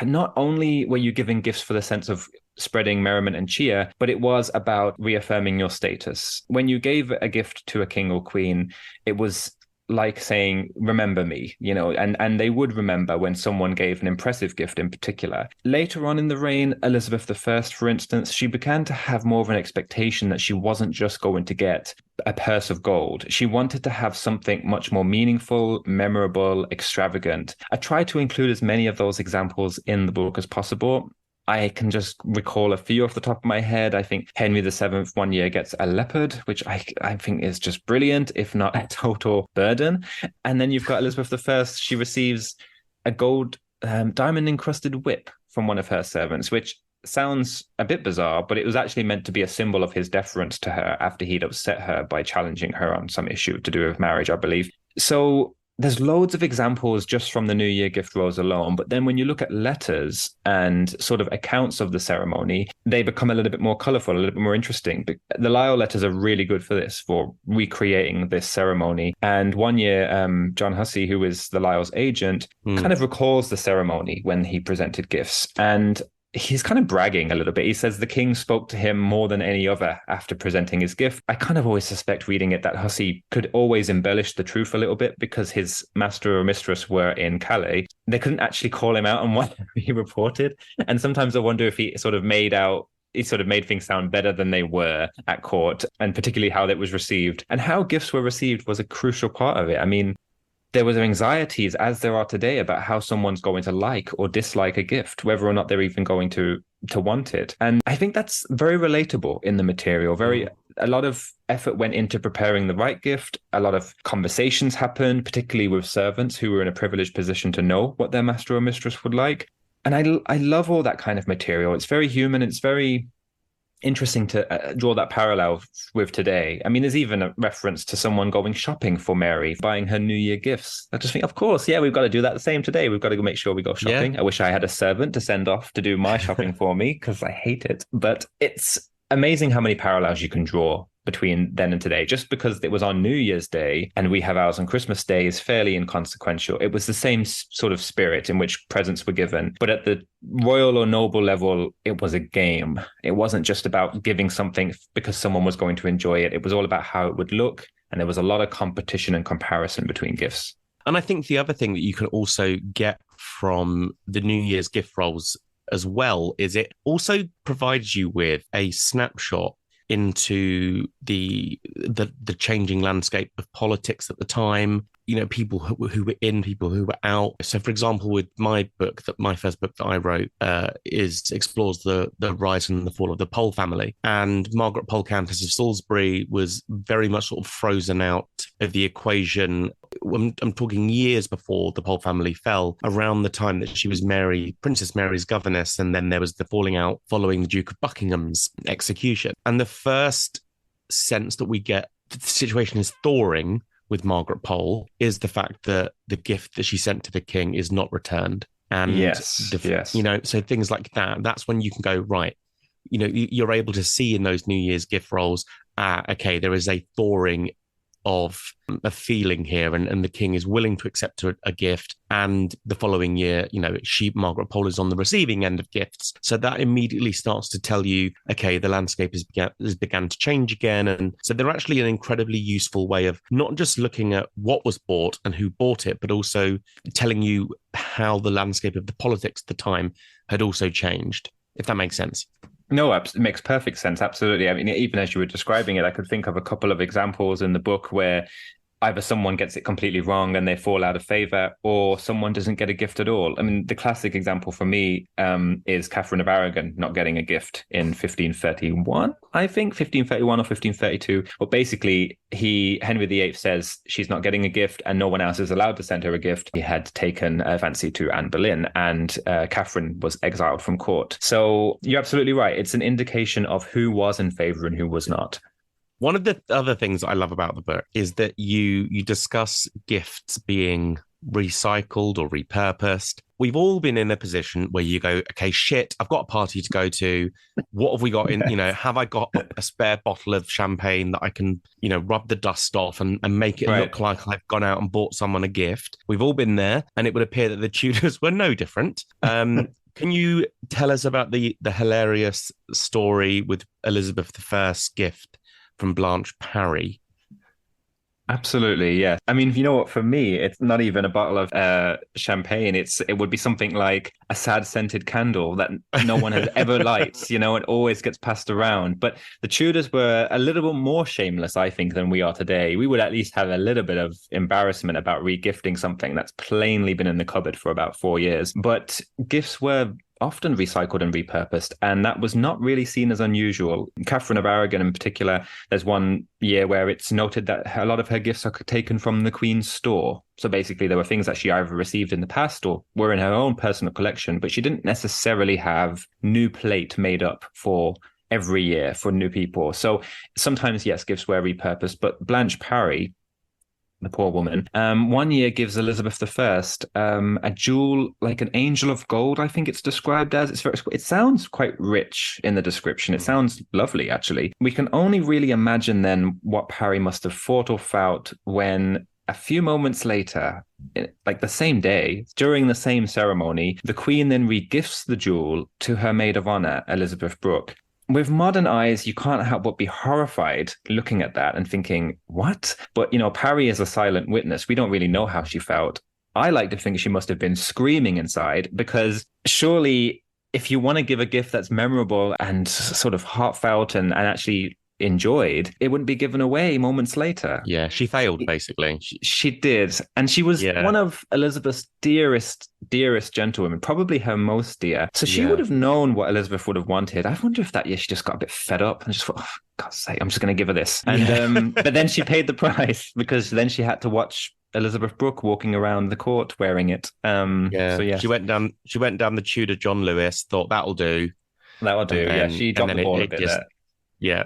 not only were you giving gifts for the sense of spreading merriment and cheer, but it was about reaffirming your status. When you gave a gift to a king or queen, it was like saying, remember me, you know, and they would remember when someone gave an impressive gift in particular. Later on in the reign, Elizabeth I, for instance, she began to have more of an expectation that she wasn't just going to get a purse of gold. She wanted to have something much more meaningful, memorable, extravagant. I tried to include as many of those examples in the book as possible. I can just recall a few off the top of my head. I think Henry VII one year gets a leopard, which I think is just brilliant, if not a total burden. And then you've got Elizabeth I. She receives a gold diamond encrusted whip from one of her servants, which sounds a bit bizarre, but it was actually meant to be a symbol of his deference to her after he'd upset her by challenging her on some issue to do with marriage, I believe. So there's loads of examples just from the New Year gift rolls alone. But then when you look at letters and sort of accounts of the ceremony, they become a little bit more colorful, a little bit more interesting. The Lisle letters are really good for this, for recreating this ceremony. And one year, John Hussey, who is the Lisle's agent, kind of recalls the ceremony when he presented gifts. And he's kind of bragging a little bit. He says the king spoke to him more than any other after presenting his gift. I kind of always suspect reading it that Hussey could always embellish the truth a little bit because his master or mistress were in Calais. They couldn't actually call him out on what he reported. And sometimes I wonder if he sort of made things sound better than they were at court, and particularly how that was received. And how gifts were received was a crucial part of it. I mean, there was anxieties, as there are today, about how someone's going to like or dislike a gift, whether or not they're even going to want it. And I think that's very relatable in the material. A lot of effort went into preparing the right gift. A lot of conversations happened, particularly with servants who were in a privileged position to know what their master or mistress would like. And I love all that kind of material. It's very human. It's very interesting to draw that parallel with today. I mean, there's even a reference to someone going shopping for Mary, buying her New Year gifts. I just think, of course, yeah, we've got to do that the same today. We've got to go make sure we go shopping. Yeah. I wish I had a servant to send off to do my shopping for me because I hate it. But it's amazing how many parallels you can draw between then and today. Just because it was on New Year's Day and we have ours on Christmas Day is fairly inconsequential. It was the same sort of spirit in which presents were given, but at the royal or noble level, it was a game. It wasn't just about giving something because someone was going to enjoy it. It was all about how it would look, and there was a lot of competition and comparison between gifts. And I think the other thing that you can also get from the New Year's gift rolls as well is it also provides you with a snapshot into the changing landscape of politics at the time. You know, people who were in, people who were out. So, for example, with my first book that I wrote explores the rise and the fall of the Pole family. And Margaret Pole, Countess of Salisbury, was very much sort of frozen out of the equation. I'm talking years before the Pole family fell, around the time that she was Princess Mary's governess, and then there was the falling out following the Duke of Buckingham's execution. And the first sense that we get, the situation is thawing with Margaret Pole is the fact that the gift that she sent to the king is not returned. And Yes, yes. so things like that, that's when you can go, right, you're able to see in those New Year's gift rolls, okay, there is a thawing of a feeling here, and the king is willing to accept a gift. And the following year, Margaret Pole is on the receiving end of gifts. So that immediately starts to tell you, okay, the landscape has began to change again. And so they're actually an incredibly useful way of not just looking at what was bought and who bought it, but also telling you how the landscape of the politics at the time had also changed, if that makes sense. No, it makes perfect sense. Absolutely. I mean, even as you were describing it, I could think of a couple of examples in the book where either someone gets it completely wrong and they fall out of favor, or someone doesn't get a gift at all. I mean, the classic example for me is Catherine of Aragon not getting a gift in 1531, I think, 1531 or 1532. But basically, Henry VIII says she's not getting a gift and no one else is allowed to send her a gift. He had taken a fancy to Anne Boleyn, and Catherine was exiled from court. So you're absolutely right. It's an indication of who was in favor and who was not. One of the other things I love about the book is that you discuss gifts being recycled or repurposed. We've all been in a position where you go, okay, shit, I've got a party to go to. What have we got in, have I got a spare bottle of champagne that I can, rub the dust off and make it look like I've gone out and bought someone a gift? We've all been there, and it would appear that the Tudors were no different. Can you tell us about the hilarious story with Elizabeth I's gift from Blanche Parry? Absolutely, yeah. I mean, you know what? For me, it's not even a bottle of champagne. It would be something like a sad scented candle that no one has ever lights. It always gets passed around. But the Tudors were a little bit more shameless, I think, than we are today. We would at least have a little bit of embarrassment about regifting something that's plainly been in the cupboard for about 4 years. But gifts were often recycled and repurposed, and that was not really seen as unusual. Catherine of Aragon in particular, there's one year where it's noted that a lot of her gifts are taken from the Queen's store. So basically there were things that she either received in the past or were in her own personal collection, but she didn't necessarily have new plate made up for every year for new people. So sometimes, yes, gifts were repurposed, but Blanche Parry, the poor woman, one year gives Elizabeth I a jewel, like an angel of gold, I think it's described as. It sounds quite rich in the description. It sounds lovely, actually. We can only really imagine then what Parry must have thought or felt when a few moments later, like the same day, during the same ceremony, the Queen then regifts the jewel to her maid of honor, Elizabeth Brooke. With modern eyes, you can't help but be horrified looking at that and thinking, what? But, Parry is a silent witness. We don't really know how she felt. I like to think she must have been screaming inside, because surely if you want to give a gift that's memorable and sort of heartfelt and actually enjoyed, it wouldn't be given away moments later. Yeah, she failed, basically. She did. And she was one of Elizabeth's dearest gentlewomen, probably her most dear. So she would have known what Elizabeth would have wanted. I wonder if that year she just got a bit fed up and just thought, oh, for God's sake, I'm just going to give her this. And but then she paid the price, because then she had to watch Elizabeth Brooke walking around the court wearing it. She went down the Tudor John Lewis, thought that'll do. That'll do. She dropped the ball a bit there. Yeah.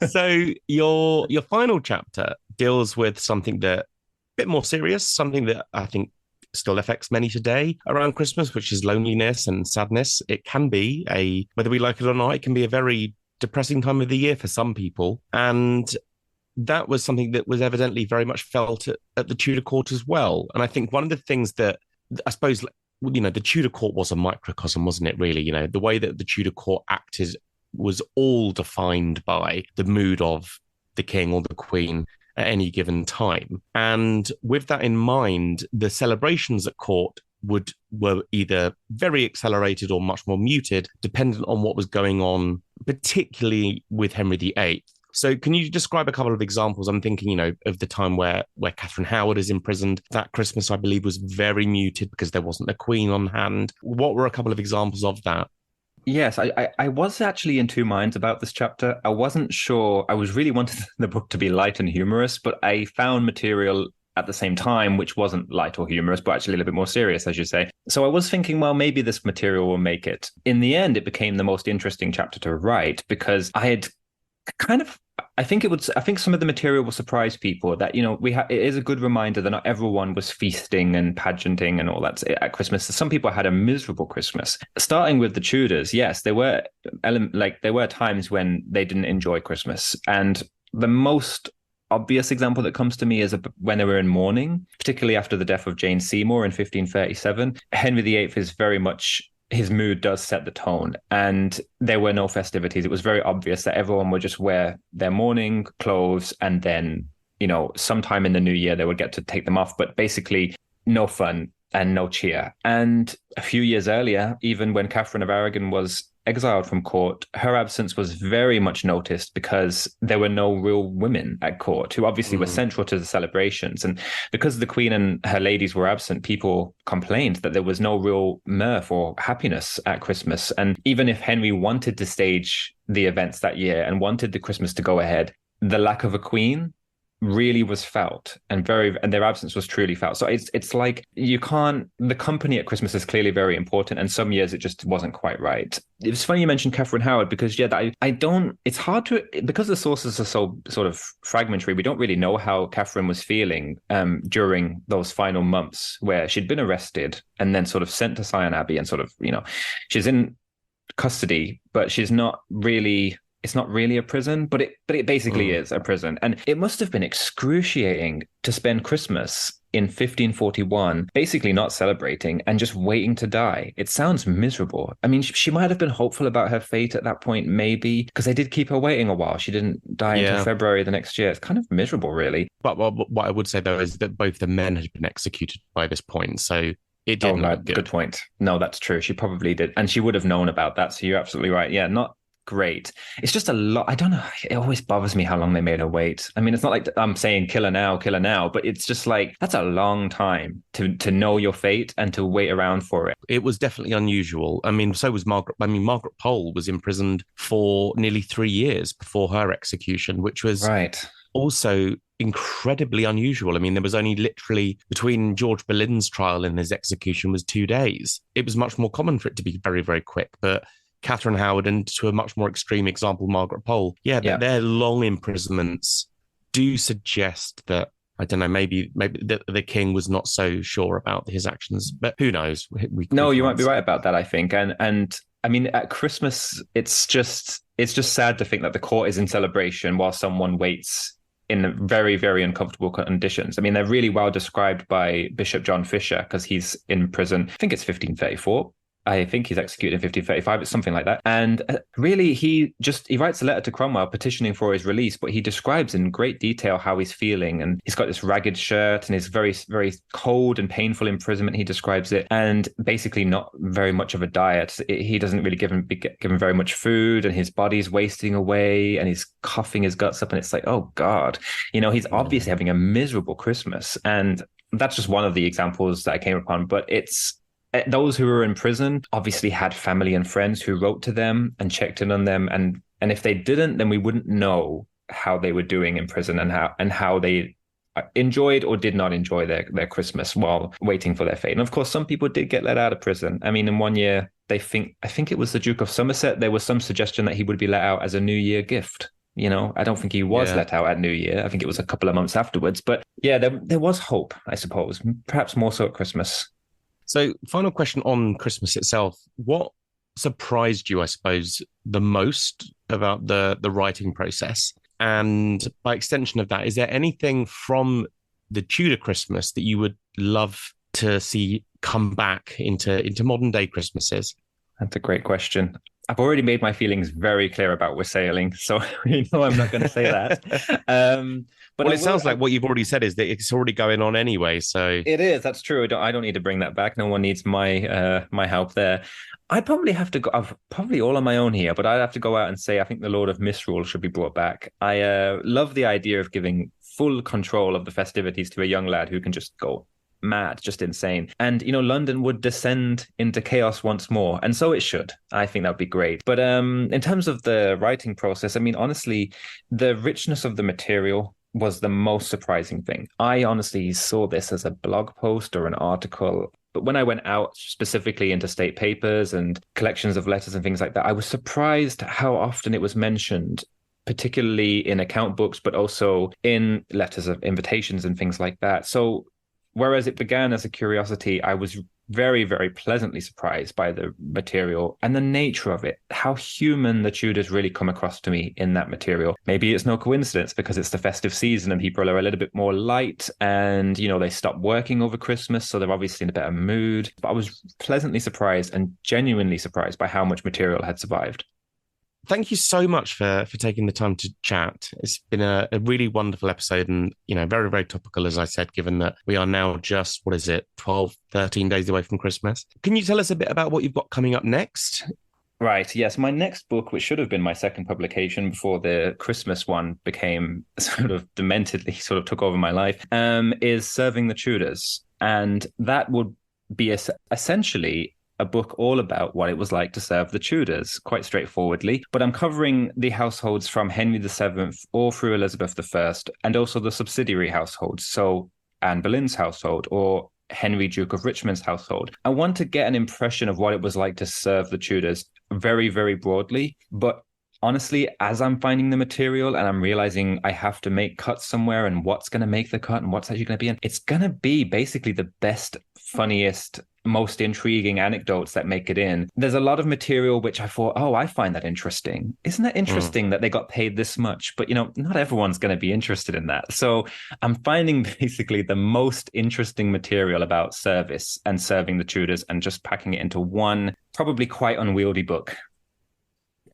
So your final chapter deals with something that a bit more serious, something that I think still affects many today around Christmas, which is loneliness and sadness. It can be whether we like it or not, it can be a very depressing time of the year for some people. And that was something that was evidently very much felt at the Tudor court as well. And I think one of the things that I suppose, the Tudor court was a microcosm, wasn't it, really? The way that the Tudor court acted was all defined by the mood of the king or the queen at any given time. And with that in mind, the celebrations at court were either very accelerated or much more muted, dependent on what was going on, particularly with Henry VIII. So can you describe a couple of examples? I'm thinking, of the time where Catherine Howard is imprisoned. That Christmas, I believe, was very muted because there wasn't a queen on hand. What were a couple of examples of that? Yes, I was actually in two minds about this chapter. I wasn't sure. I was really wanting the book to be light and humorous, but I found material at the same time which wasn't light or humorous, but actually a little bit more serious, as you say. So I was thinking, well, maybe this material will make it. In the end, it became the most interesting chapter to write, because I had kind of I think some of the material will surprise people that, it is a good reminder that not everyone was feasting and pageanting and all that at Christmas. Some people had a miserable Christmas. Starting with the Tudors, yes, there were times when they didn't enjoy Christmas. And the most obvious example that comes to me is when they were in mourning, particularly after the death of Jane Seymour in 1537. Henry VIII is very much, his mood does set the tone, and there were no festivities. It was very obvious that everyone would just wear their mourning clothes, and then, sometime in the new year they would get to take them off, but basically no fun and no cheer. And a few years earlier, even when Catherine of Aragon was exiled from court, her absence was very much noticed because there were no real women at court who obviously were central to the celebrations. And because the Queen and her ladies were absent, people complained that there was no real mirth or happiness at Christmas. And even if Henry wanted to stage the events that year and wanted the Christmas to go ahead, the lack of a queen really was felt, and their absence was truly felt. So it's like the company at Christmas is clearly very important, and some years it just wasn't quite right. It was funny you mentioned Catherine Howard, because it's hard to, because the sources are so sort of fragmentary, we don't really know how Catherine was feeling during those final months where she'd been arrested and then sort of sent to Sion Abbey, and sort of, she's in custody, but she's not really, it's not really a prison, but it basically is a prison. And it must have been excruciating to spend Christmas in 1541 basically not celebrating and just waiting to die. It sounds miserable. I mean, she might have been hopeful about her fate at that point, maybe, because they did keep her waiting a while. She didn't die until February the next year. It's kind of miserable, really. But what I would say, though, is that both the men had been executed by this point, so it didn't look good. Good point. No, that's true. She probably did. And she would have known about that, so you're absolutely right. Yeah, not great. It's just a lot. I don't know. It always bothers me how long they made her wait. I mean, it's not like I'm saying kill her now, but it's just like, that's a long time to know your fate and to wait around for it. It was definitely unusual. I mean, so was Margaret. I mean, Margaret Pole was imprisoned for nearly 3 years before her execution, which was also incredibly unusual. I mean, there was only literally, between George Boleyn's trial and his execution was 2 days. It was much more common for it to be very, very quick, but Catherine Howard, and to a much more extreme example, Margaret Pole, their long imprisonments do suggest that, I don't know, maybe the king was not so sure about his actions, but who knows? You might be right about that, I think. And I mean, at Christmas, it's just sad to think that the court is in celebration while someone waits in very, very uncomfortable conditions. I mean, they're really well described by Bishop John Fisher, because he's in prison. I think it's 1534. I think he's executed in 1535. It's something like that. And really, he writes a letter to Cromwell petitioning for his release, but he describes in great detail how he's feeling. And he's got this ragged shirt and his very, very cold and painful imprisonment, he describes it, and basically not very much of a diet. He doesn't really give him very much food, and his body's wasting away, and he's coughing his guts up. And it's like, oh God, he's obviously having a miserable Christmas. And that's just one of the examples that I came upon. But those who were in prison obviously had family and friends who wrote to them and checked in on them. And if they didn't, then we wouldn't know how they were doing in prison and how they enjoyed or did not enjoy their Christmas while waiting for their fate. And of course, some people did get let out of prison. I mean, in one year, I think it was the Duke of Somerset, there was some suggestion that he would be let out as a New Year gift. I don't think he was let out at New Year. I think it was a couple of months afterwards. But yeah, there was hope, I suppose, perhaps more so at Christmas. So, final question on Christmas itself. What surprised you, I suppose, the most about the writing process? And by extension of that, is there anything from the Tudor Christmas that you would love to see come back into modern day Christmases? That's a great question. I've already made my feelings very clear about wassailing, so I'm not going to say that. But it sounds like what you've already said is that it's already going on anyway. So it is. That's true. I don't need to bring that back. No one needs my help there. I'd probably have to go. I'm probably all on my own here, but I'd have to go out and say I think the Lord of Misrule should be brought back. I love the idea of giving full control of the festivities to a young lad who can just go mad, just insane. And, London would descend into chaos once more. And so it should. I think that would be great. But in terms of the writing process, I mean, honestly, the richness of the material was the most surprising thing. I honestly saw this as a blog post or an article. But when I went out specifically into state papers and collections of letters and things like that, I was surprised how often it was mentioned particularly in account books, but also in letters of invitations and things like that. So whereas it began as a curiosity, I was very, very pleasantly surprised by the material and the nature of it, how human the Tudors really come across to me in that material. Maybe it's no coincidence because it's the festive season and people are a little bit more light and, they stop working over Christmas. So they're obviously in a better mood. But I was pleasantly surprised and genuinely surprised by how much material had survived. Thank you so much for taking the time to chat. It's been a really wonderful episode and, very, very topical, as I said, given that we are now just, 12, 13 days away from Christmas. Can you tell us a bit about what you've got coming up next? Right. Yes. My next book, which should have been my second publication before the Christmas one became sort of dementedly sort of took over my life, is Serving the Tudors. And that would be essentially a book all about what it was like to serve the Tudors, quite straightforwardly. But I'm covering the households from Henry VII all through Elizabeth I, and also the subsidiary households. So Anne Boleyn's household or Henry, Duke of Richmond's household. I want to get an impression of what it was like to serve the Tudors very, very broadly. But honestly, as I'm finding the material and I'm realizing I have to make cuts somewhere and what's going to make the cut and what's actually going to be in, it's going to be basically the best, funniest, most intriguing anecdotes that make it in. There's a lot of material which I thought, I find that interesting. Isn't that interesting that they got paid this much? But, not everyone's going to be interested in that. So I'm finding basically the most interesting material about service and serving the Tudors and just packing it into one probably quite unwieldy book.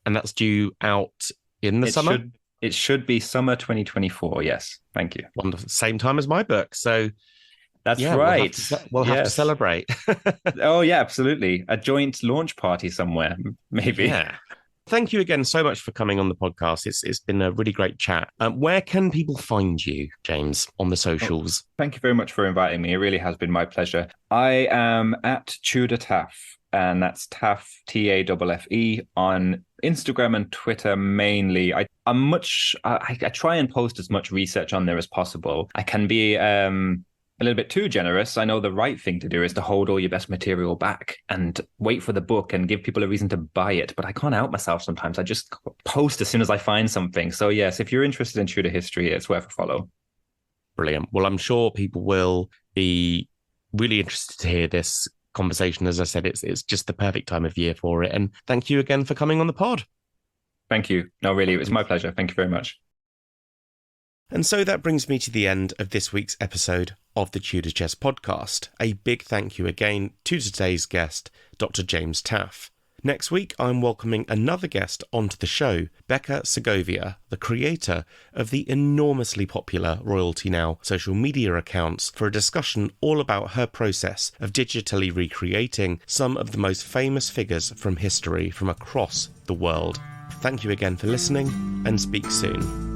And that's due out in the summer? It should be summer 2024. Yes. Thank you. Wonderful. Same time as my book. So that's right. We'll have to celebrate. Oh, yeah, absolutely. A joint launch party somewhere, maybe. Yeah. Thank you again so much for coming on the podcast. It's been a really great chat. Where can people find you, James, on the socials? Thank you very much for inviting me. It really has been my pleasure. I am at Tudor Taffe, and that's Taffe, Taffe, on Instagram and Twitter mainly. I try and post as much research on there as possible. I can be a little bit too generous. I know the right thing to do is to hold all your best material back and wait for the book and give people a reason to buy it. But I can't out myself sometimes. I just post as soon as I find something. So yes, if you're interested in Tudor history, it's worth a follow. Brilliant. Well, I'm sure people will be really interested to hear this conversation. As I said, it's just the perfect time of year for it. And thank you again for coming on the pod. Thank you. No, really, it was my pleasure. Thank you very much. And so that brings me to the end of this week's episode of the Tudor Chess podcast. A big thank you again to today's guest, Dr. James Taffe. Next week, I'm welcoming another guest onto the show, Becca Segovia, the creator of the enormously popular Royalty Now social media accounts, for a discussion all about her process of digitally recreating some of the most famous figures from history from across the world. Thank you again for listening, and speak soon.